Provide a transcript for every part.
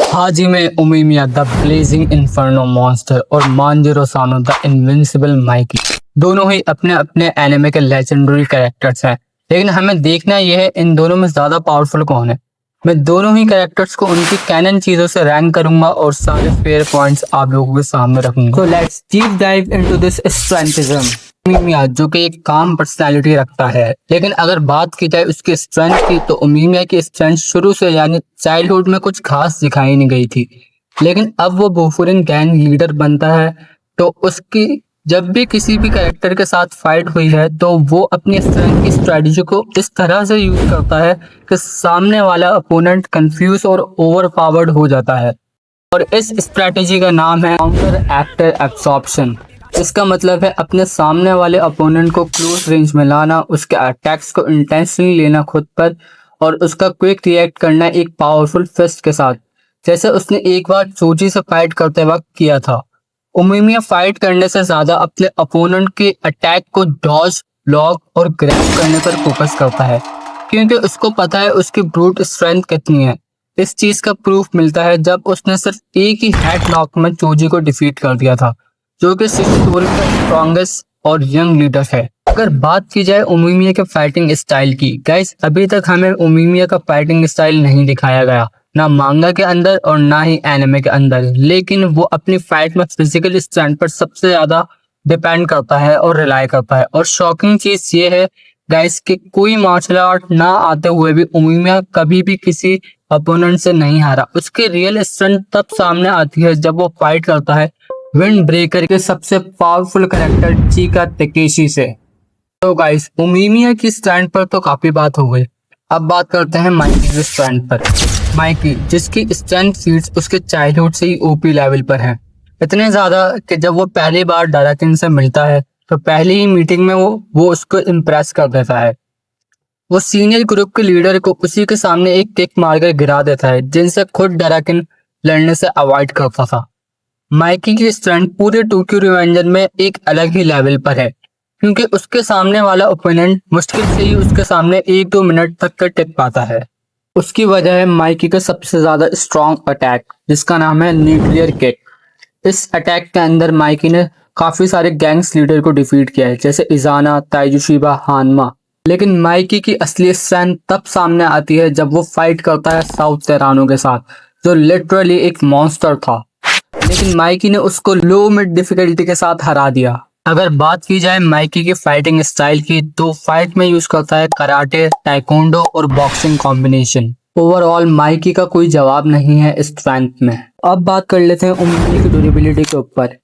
हाजिमे Umemiya the blazing inferno monster और Manjiro सानो the invincible Mikey दोनों ही अपने अपने एनिमे के लेजेंडरी कैरेक्टर्स हैं। लेकिन हमें देखना यह है इन दोनों में ज्यादा पावरफुल कौन है। मैं दोनों ही कैरेक्टर्स को उनकी कैनन चीजों से रैंक करूंगा और सारे फेयर पॉइंट्स आप लोगों के सामने रखूंगा। तो let's deep dive into this strengthism. Umemiya जो कि एक काम पर्सनालिटी रखता है, लेकिन अगर बात की जाए उसकी स्ट्रेंथ की तो उमिमिया की स्ट्रेंथ शुरू से यानी चाइल्डहुड में कुछ खास दिखाई नहीं गई थी। लेकिन अब वो बोफुरिन गैंग लीडर बनता है तो उसकी जब भी किसी भी कैरेक्टर के साथ फाइट हुई है तो वो अपनी स्ट्रेंथ की स्ट्रेटजी को इस तरह से यूज करता है कि सामने वाला अपोनेंट कंफ्यूज और ओवर पावर्ड हो जाता है। और इस स्ट्रेटजी का नाम है काउंटर एक्टर एब्सॉर्प्शन। इसका मतलब है अपने सामने वाले अपोनेंट को क्लोज रेंज में लाना, उसके अटैक्स को इंटेंशनली लेना खुद पर और उसका क्विक रिएक्ट करना एक पावरफुल फिस्ट के साथ, जैसे उसने एक बार चोजी से फाइट करते वक्त किया था। उमिमिया फाइट करने से ज्यादा अपने अपोनेंट के अटैक को डॉज, ब्लॉक और ग्रैब करने पर फोकस करता है, क्योंकि उसको पता है उसकी ब्रूट स्ट्रेंथ कितनी है। इस चीज का प्रूफ मिलता है जब उसने सिर्फ एक ही हेड नॉक में चोजी को डिफीट कर दिया था, जो कि शिशितोरी का स्ट्रॉन्गेस्ट और यंग लीडर है। अगर बात की जाए उमिमिया के फाइटिंग स्टाइल की, गाइस अभी तक हमें उमिमिया का फाइटिंग स्टाइल नहीं दिखाया गया, ना मांगा के अंदर और ना ही एनिमे के अंदर। लेकिन वो अपनी फाइट में फिजिकल स्ट्रेंथ पर सबसे ज्यादा डिपेंड करता है और रिलाई करता है। और शॉकिंग चीज ये है गाइस कि कोई मार्शल आर्ट ना आते हुए भी उमिमिया कभी भी किसी अपोनेंट से नहीं हारा। उसकी रियल स्ट्रेंथ तब सामने आती है जब वो फाइट करता है विंड ब्रेकर के सबसे पावरफुल कैरेक्टर चिका तकेशी से। तो गाइस उमिमिया की स्ट्रेंथ पर तो काफी बात हो गई, अब बात करते हैं माइकी की स्ट्रेंथ पर। माइकी जिसकी स्ट्रेंथ फीड्स उसके चाइल्डहुड से ही ओपी लेवल पर है, इतने ज्यादा कि जब वो पहली बार डाराकिन से मिलता है तो पहली ही मीटिंग में वो उसको इम्प्रेस कर देता है। वो सीनियर ग्रुप के लीडर को उसी के सामने एक किक मारकर गिरा देता है, जिनसे खुद डाराकिन लड़ने से अवॉइड करता था। माइकी की स्ट्रेंथ पूरे टोक्यो रिवेंजर में एक अलग ही लेवल पर है, क्योंकि उसके सामने वाला ओपोनेंट मुश्किल से ही उसके सामने 1-2 मिनट तक का टिक पाता है। उसकी वजह है माइकी का सबसे ज्यादा स्ट्रॉन्ग अटैक, जिसका नाम है न्यूक्लियर किक। इस अटैक के अंदर माइकी ने काफी सारे गैंग्स लीडर को डिफीट किया है, जैसे इजाना, ताइजुशिबा, हानमा। लेकिन माइकी की असली स्ट्रेंथ तब सामने आती है जब वो फाइट करता है साउथ तेरानो के साथ, जो लिटरली एक मॉन्स्टर था। लेकिन माइकी ने उसको लो मिड डिफिकल्टी के साथ हरा दिया। अगर बात की जाए माइकी की फाइटिंग स्टाइल की तो फाइट में यूज करता है कराटे, टाइकोंडो और बॉक्सिंग कॉम्बिनेशन। ओवरऑल माइकी का कोई जवाब नहीं है स्ट्रेंथ में। अब बात कर लेते हैं उमिमिया की ड्यूरेबिलिटी के ऊपर।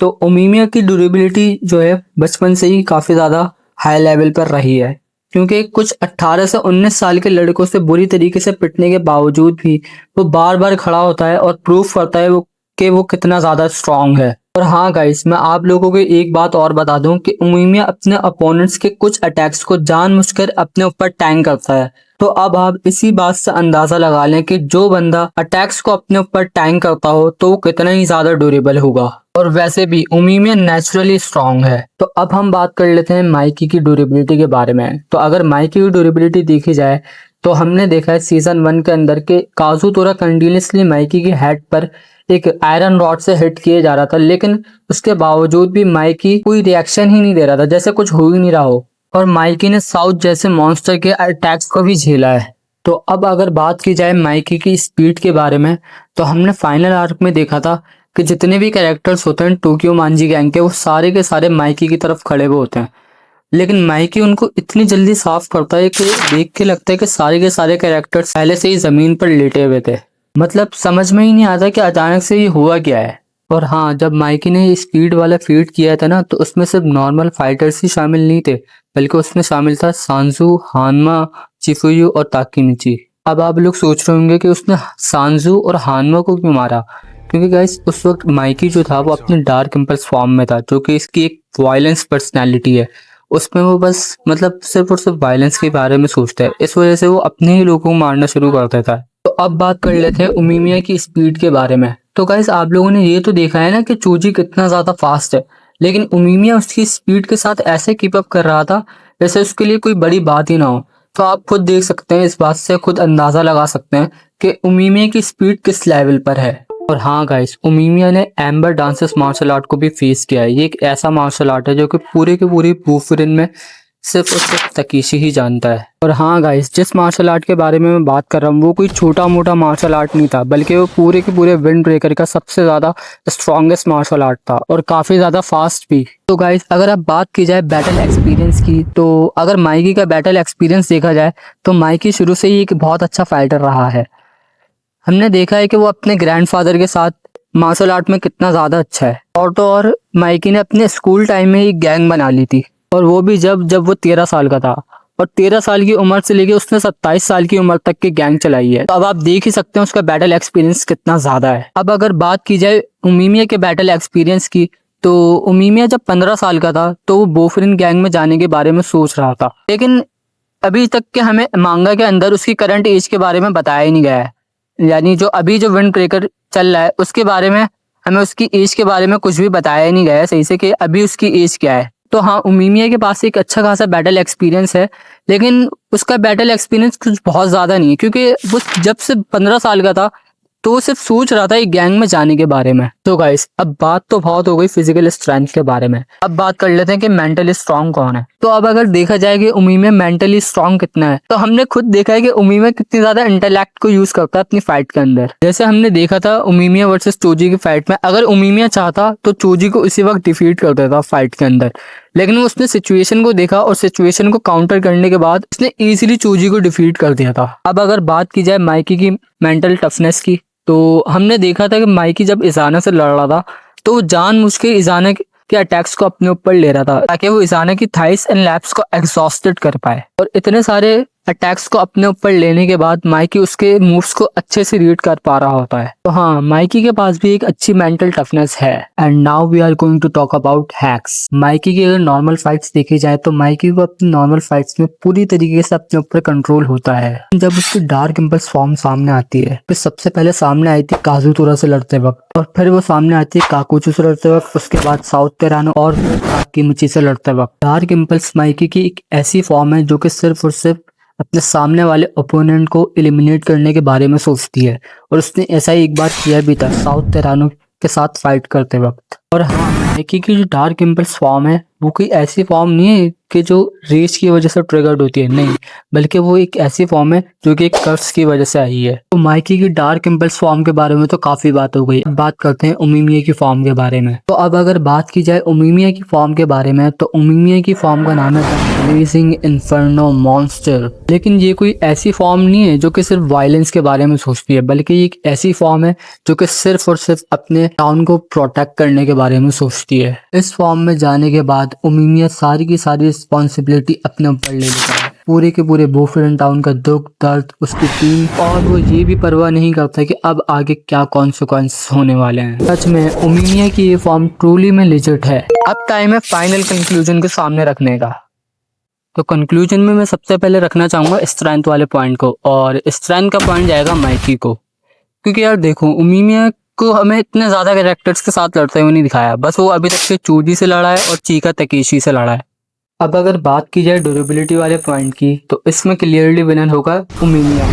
तो उमिमिया की ड्यूरेबिलिटी जो है बचपन से ही काफी ज्यादा हाई लेवल पर रही है, क्योंकि कुछ 18 से 19 साल के लड़कों से बुरी तरीके से पिटने के बावजूद भी वो बार बार खड़ा होता है और प्रूफ करता है कि वो कितना ज्यादा स्ट्रांग है। और हाँ गाइस, मैं आप लोगों को एक बात और बता दूं कि उमिमिया अपने अपोनेंट्स के कुछ अटैक्स को जानबूझकर अपने ऊपर टैंक करता है। तो अब आप इसी बात से अंदाजा लगा लें कि जो बंदा अटैक्स को अपने ऊपर टैंक करता हो तो वो कितना ही ज्यादा ड्यूरेबल होगा। और वैसे भी उमिमिया नेचुरली स्ट्रांग है। तो अब हम बात कर लेते हैं माइकी की ड्यूरेबिलिटी के बारे में। तो अगर माइकी की ड्यूरेबिलिटी देखी जाए तो हमने देखा है सीजन 1 के अंदर के काजुतोरा कंटिन्यूसली माइकी की हेड पर एक आयरन रॉड से हिट किए जा रहा था, लेकिन उसके बावजूद भी माइकी कोई रिएक्शन ही नहीं दे रहा था, जैसे कुछ हो ही नहीं रहा हो। और माइकी ने साउथ जैसे मॉन्स्टर के अटैक्स को भी झेला है। तो अब अगर बात की जाए माइकी की स्पीड के बारे में तो हमने फाइनल आर्क में देखा था कि जितने भी कैरेक्टर्स होते हैं टोक्यो मांजी गैंग के, वो सारे के सारे माइकी की तरफ खड़े हुए होते हैं। लेकिन माइकी उनको इतनी जल्दी साफ करता है कि देख के लगता है कि सारे के सारे कैरेक्टर्स पहले से ही जमीन पर लेटे हुए थे। मतलब समझ में ही नहीं आता कि अचानक से ये हुआ क्या है। और हाँ, जब माइकी ने स्पीड वाला फीड किया था ना तो उसमें सिर्फ नॉर्मल फाइटर्स ही शामिल नहीं थे, बल्कि उसमें शामिल था सांजू, हानमा, चिफुयू और ताकिमिची। अब आप लोग सोच रहे होंगे कि उसने सांजू और हानमा को क्यों मारा, क्योंकि गाइस उस वक्त माइकी जो था वो अपने डार्क इम्पल्स फॉर्म में था, जो कि इसकी एक वायलेंस पर्सनैलिटी है। उसमें वो बस मतलब सिर्फ और सिर्फ वायलेंस के बारे में सोचता है, इस वजह से वो अपने ही लोगों को मारना शुरू कर देता है। तो अब बात कर लेते हैं उमिमिया की स्पीड के बारे में। तो गाइस आप लोगों ने ये तो देखा है ना कि चोजी कितना ज्यादा फास्ट है, लेकिन उमिमिया उसकी स्पीड के साथ ऐसे कीप अप कर रहा था जैसे उसके लिए कोई बड़ी बात ही ना हो। तो आप खुद देख सकते हैं, इस बात से खुद अंदाजा लगा सकते हैं कि उमीमिया की स्पीड किस लेवल पर है। और हाँ गाइस, उमीमिया ने एम्बर डांसेस मार्शल आर्ट को भी फेस किया है। ये एक ऐसा मार्शल आर्ट है जो कि पूरे के पूरे बूफरिन में सिर्फ और सिर्फ तकीशी ही जानता है। और हाँ गाइस, जिस मार्शल आर्ट के बारे में मैं बात कर रहा हूँ वो कोई छोटा मोटा मार्शल आर्ट नहीं था, बल्कि वो पूरे के पूरे विंड ब्रेकर का सबसे ज्यादा स्ट्रॉन्गेस्ट मार्शल आर्ट था और काफी ज्यादा फास्ट भी। तो गाइस, अगर अब बात की जाए बैटल एक्सपीरियंस की, तो अगर माइकी का बैटल एक्सपीरियंस देखा जाए तो माइकी शुरू से ही एक बहुत अच्छा फाइटर रहा है। हमने देखा है कि वो अपने ग्रैंडफादर के साथ मार्शल आर्ट में कितना ज्यादा अच्छा है। और तो और माइकी ने अपने स्कूल टाइम में एक गैंग बना ली थी, और वो भी जब जब वो 13 साल का था। और 13 साल की उम्र से लेके उसने 27 साल की उम्र तक की गैंग चलाई है। तो अब आप देख ही सकते हैं उसका बैटल एक्सपीरियंस कितना ज्यादा है। अब अगर बात की जाए उमीमिया के बैटल एक्सपीरियंस की, तो उमीमिया जब 15 साल का था तो वो बोफरिन गैंग में जाने के बारे में सोच रहा था, लेकिन अभी तक के हमें मांगा के अंदर उसकी करंट एज के बारे में बताया ही नहीं गया है। यानी जो अभी जो विंड ब्रेकर चल रहा है उसके बारे में हमें उसकी एज के बारे में कुछ भी बताया ही नहीं गया है सही से कि अभी उसकी एज क्या है। तो हाँ, उमीमिया के पास एक अच्छा खासा बैटल एक्सपीरियंस है, लेकिन उसका बैटल एक्सपीरियंस कुछ बहुत ज्यादा नहीं है, क्योंकि वो जब से 15 साल का था तो वो सिर्फ सोच रहा था एक गैंग में जाने के बारे में। तो गाइस, अब बात तो बहुत हो गई फिजिकल स्ट्रेंथ के बारे में, अब बात कर लेते हैं कि मेंटली स्ट्रांग कौन है। तो अब अगर देखा जाए कि उमीमिया मेंटली स्ट्रांग कितना है, तो हमने खुद देखा है कि उमीमिया कितनी ज्यादा इंटेलेक्ट को यूज करता है अपनी फाइट के अंदर। जैसे हमने देखा था उमीमिया वर्सेस चोजी की फाइट में, अगर उमीमिया चाहता तो चोजी को इसी वक्त डिफीट कर देता फाइट के अंदर, लेकिन वो उसने सिचुएशन को देखा और सिचुएशन को काउंटर करने के बाद उसने इजीली चोजी को डिफीट कर दिया था। अब अगर बात की जाए माइकी की मेंटल टफनेस की, तो हमने देखा था कि माइकी जब इजाना से लड़ रहा था तो वो जानबूझ के इजाना के अटैक्स को अपने ऊपर ले रहा था ताकि वो इजाना की थाइस एंड लैप्स को एग्जॉस्टेड कर पाए। और इतने सारे अटैक्स को अपने ऊपर लेने के बाद माइकी उसके मूव्स को अच्छे से रीड कर पा रहा होता है। तो हाँ, माइकी के पास भी एक अच्छी मेंटल टफनेस है। And now we are going to talk about hacks. Mikey की अगर नॉर्मल फाइट्स देखी जाए तो माइकी को अपनी नॉर्मल फाइट्स में पूरी तरीके से अपने ऊपर कंट्रोल होता है। जब उसकी डार्क इम्पल्स फॉर्म सामने आती है, तो सबसे पहले सामने आई थी काजुतोरा से लड़ते वक्त, और फिर वो सामने आती है काकुचू से लड़ते वक्त, उसके बाद साउथ तेरानो और किमिची से लड़ते वक्त। डार्क इम्पल्स माइकी की एक ऐसी फॉर्म है जो कि सिर्फ और सिर्फ अपने सामने वाले ओपोनेंट को एलिमिनेट करने के बारे में सोचती है, और उसने ऐसा ही एक बार किया भी था साउथ तेरानो के साथ फाइट करते वक्त। और हाँ, माइकी की जो डार्क इम्पल्स फॉर्म है वो कोई ऐसी फॉर्म नहीं है कि जो रेज की वजह से ट्रिगर्ड होती है, नहीं, बल्कि वो एक ऐसी फॉर्म है जो कि एक कर्स की वजह से आई है। तो माइकी की डार्क इम्पल्स फॉर्म के बारे में तो काफी बात हो गई, अब बात करते हैं उमीमिया की फॉर्म के बारे में। तो अब अगर बात की जाए उमीमिया की फॉर्म के बारे में, तो उमीमिया की फॉर्म का नाम है ब्लेजिंग इन्फर्नो मॉन्स्टर। लेकिन ये कोई ऐसी फॉर्म नहीं है जो कि सिर्फ वायलेंस के बारे में सोचती है, बल्कि ये एक ऐसी फॉर्म है जो कि सिर्फ और सिर्फ अपने टाउन को प्रोटेक्ट करने के बारे में सोचती है। इस फॉर्म में जाने के बाद उमीमिया सारी की सारी रिस्पॉन्सिबिलिटी अपने ऊपर ले लेता है, पूरे के पूरे बोफरन टाउन का दुख दर्द, उसकी टीम, और वो ये भी परवाह नहीं करता कि अब आगे क्या कॉन्सिक्वेंस होने वाले हैं। सच में उमीमिया की ये फॉर्म ट्रूली में लेजिट है। अब टाइम है फाइनल कंक्लूजन के सामने रखने का। तो कंक्लूजन में मैं सबसे पहले रखना चाहूंगा स्ट्रेंथ वाले पॉइंट को, और स्ट्रेंथ का पॉइंट जाएगा माइकी को, क्योंकि यार देखो, उमीमिया को हमें इतने ज्यादा कैरेक्टर्स के साथ लड़ते हुए नहीं दिखाया, बस वो अभी तक से चोजी से लड़ा है और चीका तकेशी से लड़ा है। अब अगर बात की जाए ड्यूरेबिलिटी वाले पॉइंट की, तो इसमें क्लियरली विनर होगा उमीमिया,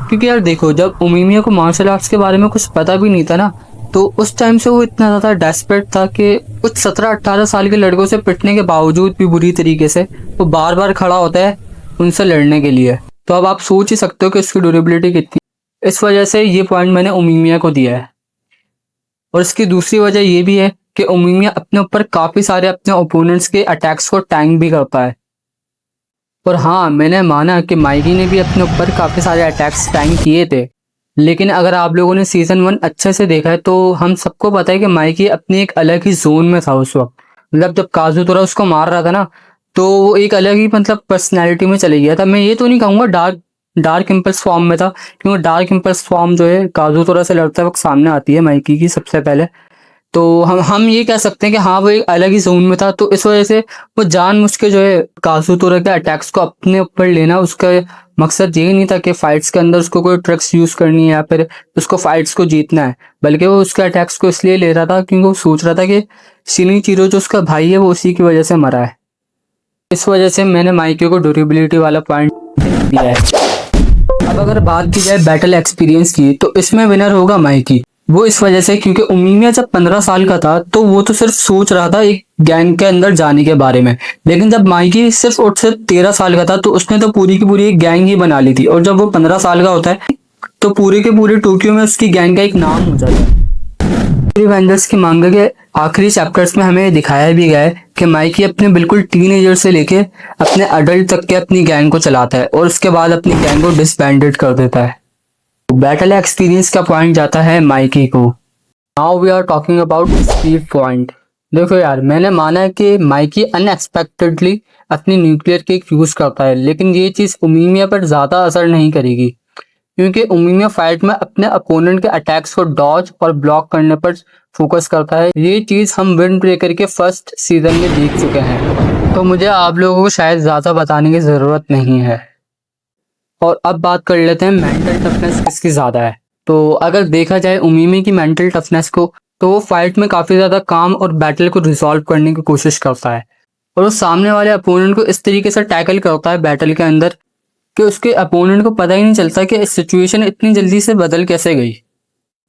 क्योंकि यार देखो, जब उमीमिया को मार्शल आर्ट्स के बारे में कुछ पता भी नहीं था ना, तो उस टाइम से वो इतना ज़्यादा डेस्परेट था कि कुछ 17-18 साल के लड़कों से पिटने के बावजूद भी बुरी तरीके से वो बार बार खड़ा होता है उनसे लड़ने के लिए। तो अब आप सोच ही सकते हो कि उसकी ड्यूरेबिलिटी कितनी। इस वजह से ये पॉइंट मैंने उमीमिया को दिया है। और इसकी दूसरी वजह ये भी है कि उमीमिया अपने ऊपर काफ़ी सारे अपने ओपोनेंट्स के अटैक्स को टैंक भी करता है। और हाँ, मैंने माना कि माइकी ने भी अपने ऊपर काफ़ी सारे अटैक्स टैंक किए थे, लेकिन अगर आप लोगों ने सीजन 1 अच्छे से देखा है तो हम सबको पता है कि माइकी अपनी एक अलग ही जोन में था उस वक्त। मतलब जब काजुतोरा उसको मार रहा था ना, तो वो एक अलग ही मतलब पर्सनैलिटी में चले गया था। मैं ये तो नहीं कहूँगा डार्क इम्पल्स फॉर्म में था, क्योंकि डार्क इम्पल्स फॉर्म जो है काजुतोरा से लड़ते वक्त सामने आती है माइकी की सबसे पहले। तो हम ये कह सकते हैं कि हाँ, वो एक अलग ही जोन में था। तो इस वजह से वो जानबूझ के जो है काजुतोरा के अटैक्स को अपने ऊपर लेना, उसका मकसद ये नहीं था कि फाइट्स के अंदर उसको कोई ट्रिक्स यूज करनी है या फिर उसको फाइट्स को जीतना है, बल्कि वो उसके अटैक्स को इसलिए ले रहा था क्योंकि वो सोच रहा था कि शिनिचिरो जो उसका भाई है वो उसी की वजह से मरा है। इस वजह से मैंने माइकी को ड्यूरेबिलिटी वाला पॉइंट दिया है। अब अगर बात की जाए बैटल एक्सपीरियंस की, तो इसमें विनर होगा माइकी। वो इस वजह से क्योंकि उमीमिया जब 15 साल का था तो वो तो सिर्फ सोच रहा था एक गैंग के अंदर जाने के बारे में, लेकिन जब माइकी सिर्फ और सिर्फ 13 साल का था तो उसने तो पूरी की पूरी एक गैंग ही बना ली थी। और जब वो 15 साल का होता है तो पूरे के पूरे टोक्यो में उसकी गैंग का एक नाम हो जाता है। एवेंजर्स के मांगा के आखिरी चैप्टर्स में हमें दिखाया भी गया है कि माइकी अपने बिल्कुल टीनेजर से लेके अपने अडल्ट तक के अपनी गैंग को चलाता है और उसके बाद अपनी गैंग को डिसबैंडेड कर देता है। बैटल एक्सपीरियंस का पॉइंट जाता है माइकी को। Now we are talking about speed point. देखो यार, मैंने माना है कि माइकी अनएक्सपेक्टेडली अपनी न्यूक्लियर किक यूज करता है, लेकिन ये चीज उमीमिया पर ज्यादा असर नहीं करेगी क्योंकि उमीमिया फाइट में अपने अपोनेंट के अटैक्स को डॉज और ब्लॉक करने पर फोकस करता है। ये चीज हम विंड ब्रेकर के फर्स्ट सीजन में देख चुके हैं, तो मुझे आप लोगों को शायद ज्यादा बताने की जरूरत नहीं है। और अब बात कर लेते हैं मेंटल टफनेस किसकी ज्यादा है। तो अगर देखा जाए उमीमी की मेंटल टफनेस को, तो वो फाइट में काफी ज्यादा काम और बैटल को रिजॉल्व करने की कोशिश करता है और वो सामने वाले अपोनेंट को इस तरीके से टैकल करता है बैटल के अंदर कि उसके अपोनेंट को पता ही नहीं चलता कि इस सिचुएशन इतनी जल्दी से बदल कैसे गई।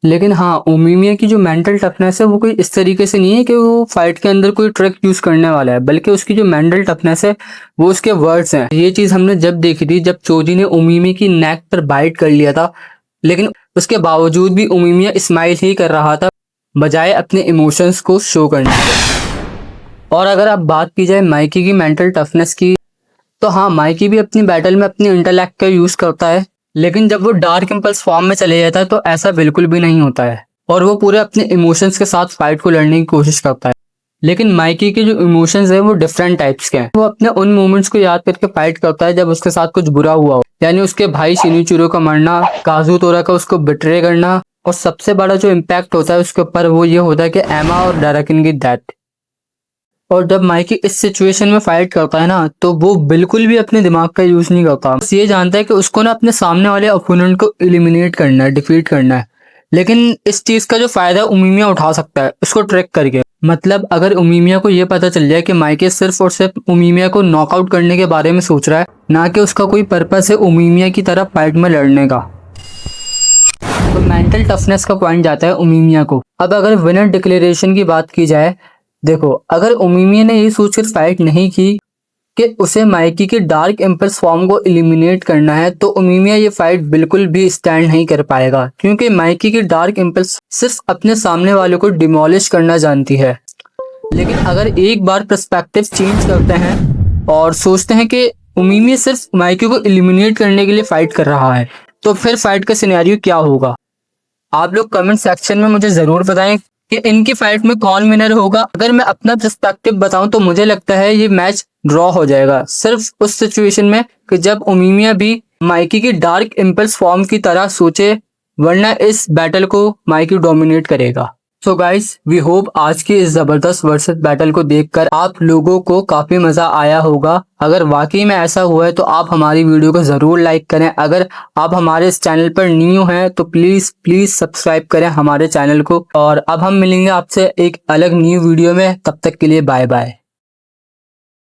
लेकिन हाँ, उमीमिया की जो मेंटल टफनेस है वो कोई इस तरीके से नहीं है कि वो फाइट के अंदर कोई ट्रिक यूज करने वाला है, बल्कि उसकी जो मेंटल टफनेस है वो उसके वर्ड्स हैं। ये चीज हमने जब देखी थी जब चोजी ने उमीमी की नेक पर बाइट कर लिया था, लेकिन उसके बावजूद भी उमीमिया स्माइल ही कर रहा था बजाय अपने इमोशंस को शो करने के। और अगर आप बात की जाए माइकी की मेंटल टफनेस की, तो हाँ, माइकी भी अपनी बैटल में अपनी इंटेलेक्ट का यूज करता है, लेकिन जब वो डार्क इंपल्स फॉर्म में चले जाता है तो ऐसा बिल्कुल भी नहीं होता है और वो पूरे अपने इमोशंस के साथ फाइट को लड़ने की कोशिश करता है। लेकिन माइकी के जो इमोशंस है वो डिफरेंट टाइप्स के हैं। वो अपने उन मोमेंट्स को याद करके फाइट करता है जब उसके साथ कुछ बुरा हुआ हो, यानी उसके भाई शिनिचुरो का मरना, काजुतोरा का उसको बिट्रे करना, और सबसे बड़ा जो इम्पैक्ट होता है उसके ऊपर वो ये होता है कि एमा और डाराकिन की डेथ। और जब माइकी इस सिचुएशन में फाइट करता है ना, तो वो बिल्कुल भी अपने दिमाग का यूज नहीं करता। बस ये जानता है कि उसको ना अपने सामने वाले ओपोनेंट को एलिमिनेट करना है, डिफीट करना है। लेकिन इस चीज का जो फायदा उमीमिया उठा सकता है उसको ट्रैक करके। मतलब अगर उमीमिया को ये पता चल जाए कि माइकी सिर्फ और सिर्फ उमीमिया को नॉकआउट करने के बारे में सोच रहा है, ना कि उसका कोई पर्पस है उमीमिया की तरह फाइट में लड़ने का, तो मेंटल टफनेस का पॉइंट जाता है उमीमिया को। अब अगर विनर डिक्लेरेशन की बात की जाए, देखो अगर उमीमिया ने ये सोचकर फाइट नहीं की कि उसे माइकी के डार्क इम्पल्स फॉर्म को एलिमिनेट करना है, तो उमीमिया ये फाइट बिल्कुल भी स्टैंड नहीं कर पाएगा, क्योंकि माइकी की डार्क इम्पल्स सिर्फ अपने सामने वालों को डिमोलिश करना जानती है। लेकिन अगर एक बार पर्सपेक्टिव चेंज करते हैं और सोचते हैं कि उमीमिया सिर्फ माइकी को एलिमिनेट करने के लिए फाइट कर रहा है, तो फिर फाइट का सिनेरियो क्या होगा? आप लोग कमेंट सेक्शन में मुझे जरूर बताएं कि इनकी फाइट में कौन विनर होगा। अगर मैं अपना पर्सपेक्टिव बताऊं तो मुझे लगता है ये मैच ड्रॉ हो जाएगा, सिर्फ उस सिचुएशन में कि जब उमीमिया भी माइकी की डार्क इम्पल्स फॉर्म की तरह सोचे, वरना इस बैटल को माइकी डोमिनेट करेगा। सो गाइस, वी होप आज की इस जबरदस्त वर्सेस बैटल को देखकर आप लोगों को काफी मजा आया होगा। अगर वाकई में ऐसा हुआ है तो आप हमारी वीडियो को जरूर लाइक करें। अगर आप हमारे इस चैनल पर न्यू हैं तो प्लीज सब्सक्राइब करें हमारे चैनल को। और अब हम मिलेंगे आपसे एक अलग न्यू वीडियो में, तब तक के लिए बाय बाय।